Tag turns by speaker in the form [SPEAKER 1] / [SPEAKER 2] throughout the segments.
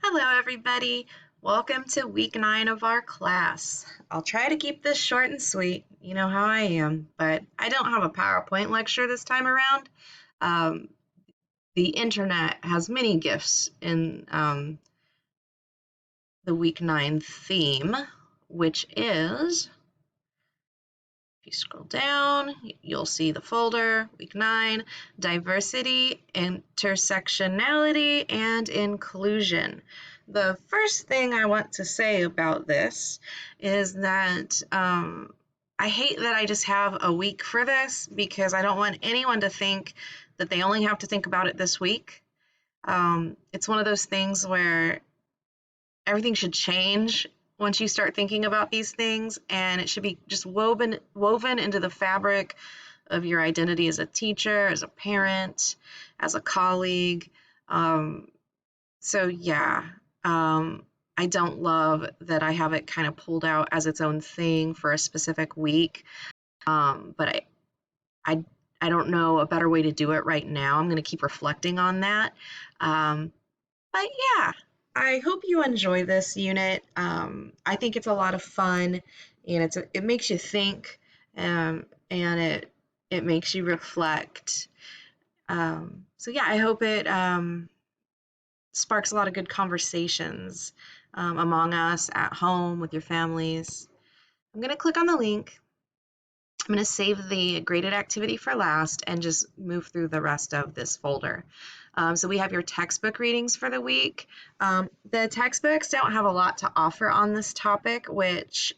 [SPEAKER 1] Hello, everybody. Welcome to week 9 of our class. I'll try to keep this short and sweet. You know how I am, but I don't have a PowerPoint lecture this time around. Um, the internet has many gifts in the week 9 theme, which is, if you scroll down, you'll see the folder, week 9, diversity, intersectionality, and inclusion. The first thing I want to say about this is that I hate that I just have a week for this because I don't want anyone to think that they only have to think about it this week. It's one of those things where everything should change once you start thinking about these things, and it should be just woven into the fabric of your identity as a teacher, as a parent, as a colleague. So yeah, I don't love that I have it kind of pulled out as its own thing for a specific week. But I I don't know a better way to do it right now. I'm going to keep reflecting on that. But yeah, I hope you enjoy this unit. I think it's a lot of fun, and it makes you think, and it makes you reflect. So yeah, I hope it sparks a lot of good conversations among us at home with your families. I'm going to click on the link. I'm going to save the graded activity for last and just move through the rest of this folder. So we have your textbook readings for the week. The textbooks don't have a lot to offer on this topic, which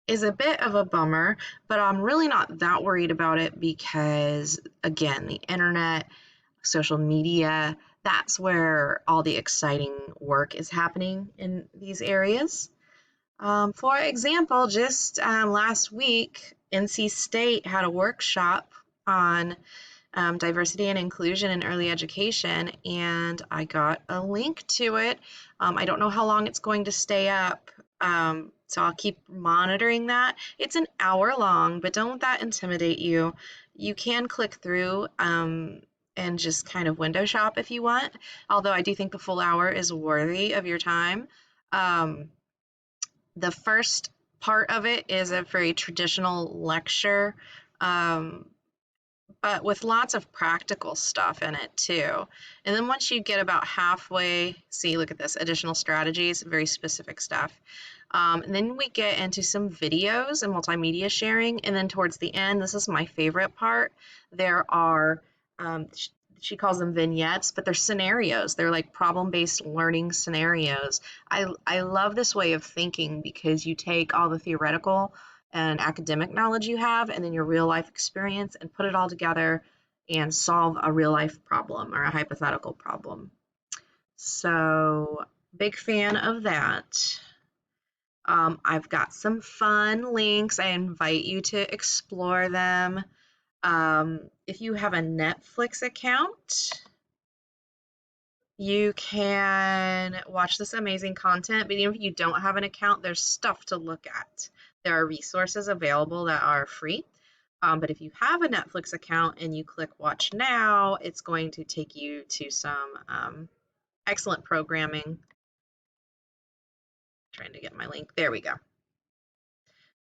[SPEAKER 1] is a bit of a bummer, but I'm really not that worried about it because, again, the internet, social media, that's where all the exciting work is happening in these areas. For example, just last week, NC State had a workshop on diversity and inclusion in early education, and I got a link to it. I don't know how long it's going to stay up, so I'll keep monitoring that. It's an hour long, but don't let that intimidate you. You can click through and just kind of window shop if you want, although I do think the full hour is worthy of your time. The first part of it is a very traditional lecture, but with lots of practical stuff in it too. And then once you get about halfway, see, look at this, additional strategies, very specific stuff. And then we get into some videos and multimedia sharing. And then towards the end, this is my favorite part, there are, she calls them vignettes, but they're scenarios. They're like problem-based learning scenarios. I love this way of thinking because you take all the theoretical and academic knowledge you have and then your real life experience and put it all together and solve a real life problem or a hypothetical problem. So, big fan of that. I've got some fun links. I invite you to explore them. If you have a Netflix account, you can watch this amazing content, but even if you don't have an account, there's stuff to look at. There are resources available that are free. But if you have a Netflix account and you click Watch Now, it's going to take you to some excellent programming. Trying to get my link. There we go.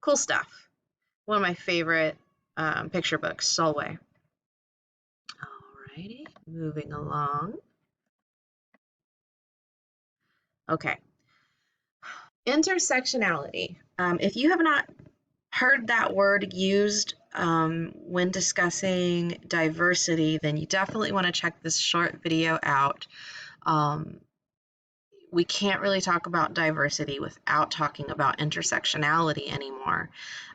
[SPEAKER 1] Cool stuff. One of my favorite picture books, Solway. Alrighty, moving along. Okay. Intersectionality. If you have not heard that word used when discussing diversity, then you definitely want to check this short video out. We can't really talk about diversity without talking about intersectionality anymore.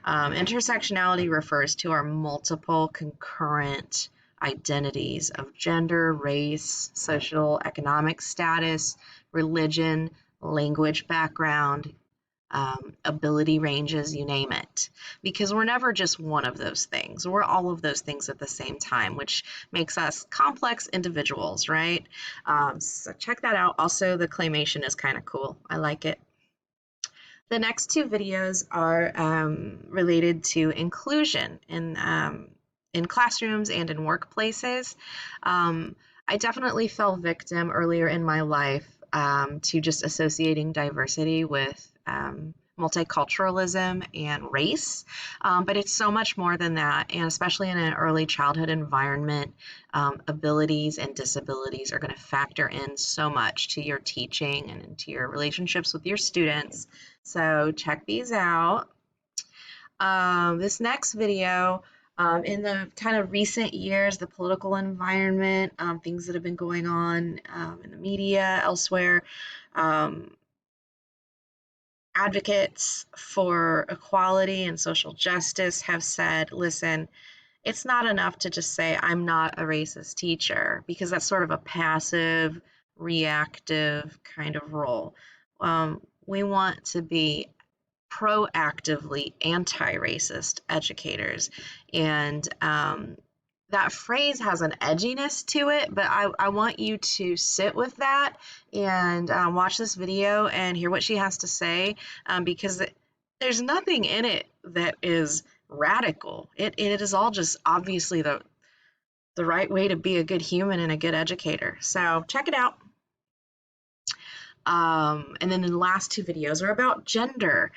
[SPEAKER 1] Intersectionality refers to our multiple concurrent identities of gender, race, social, economic status, religion, language background, ability ranges, you name it. Because we're never just one of those things. We're all of those things at the same time, which makes us complex individuals, right? So check that out. Also, the claymation is kind of cool. I like it. The next two videos are related to inclusion in classrooms and in workplaces. I definitely fell victim earlier in my life to just associating diversity with multiculturalism and race. But it's so much more than that. And especially in an early childhood environment, abilities and disabilities are going to factor in so much to your teaching and into your relationships with your students. So check these out. This next video, in the kind of recent years, the political environment, things that have been going on in the media, elsewhere, advocates for equality and social justice have said, listen, it's not enough to just say, I'm not a racist teacher, because that's sort of a passive, reactive kind of role. We want to be proactively anti-racist educators. And that phrase has an edginess to it, but I want you to sit with that and watch this video and hear what she has to say, because there's nothing in it that is radical. It is all just obviously the right way to be a good human and a good educator. So check it out. And then the last two videos are about gender.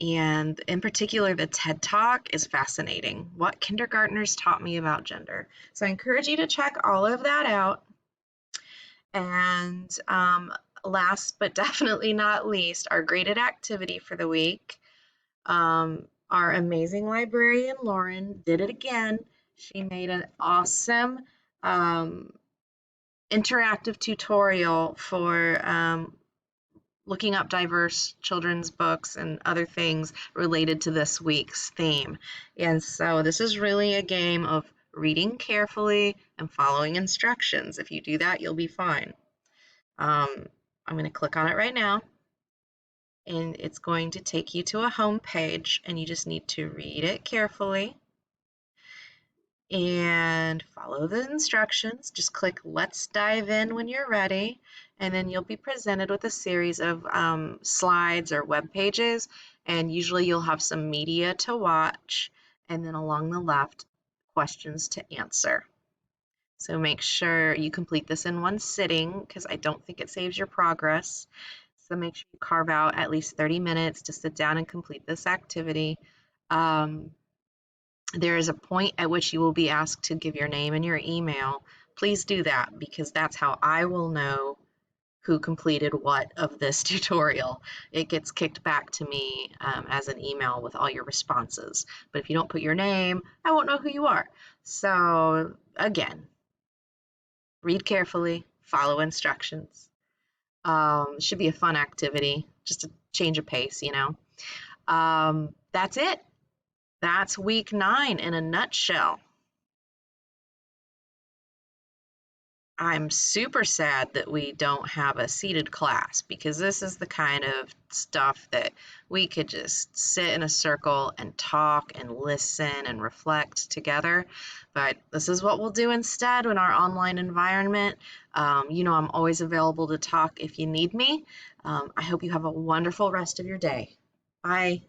[SPEAKER 1] And in particular, the TED Talk is fascinating. What kindergartners taught me about gender. So I encourage you to check all of that out. And last but definitely not least, our graded activity for the week. Our amazing librarian, Lauren, did it again. She made an awesome interactive tutorial for looking up diverse children's books and other things related to this week's theme. And so this is really a game of reading carefully and following instructions. If you do that, you'll be fine. I'm going to click on it right now, and it's going to take you to a home page, and you just need to read it carefully and follow the instructions. Just click Let's Dive In when you're ready, and then you'll be presented with a series of slides or web pages, and usually you'll have some media to watch, and then along the left, questions to answer. So make sure you complete this in one sitting, because I don't think it saves your progress. So make sure you carve out at least 30 minutes to sit down and complete this activity. There is a point at which you will be asked to give your name and your email. Please do that, because that's how I will know who completed what of this tutorial. It gets kicked back to me as an email with all your responses. But if you don't put your name, I won't know who you are. So again, read carefully, follow instructions. It should be a fun activity, just a change of pace, you know. That's it. That's week 9 in a nutshell. I'm super sad that we don't have a seated class, because this is the kind of stuff that we could just sit in a circle and talk and listen and reflect together. But this is what we'll do instead in our online environment. You know, I'm always available to talk if you need me. I hope you have a wonderful rest of your day. Bye.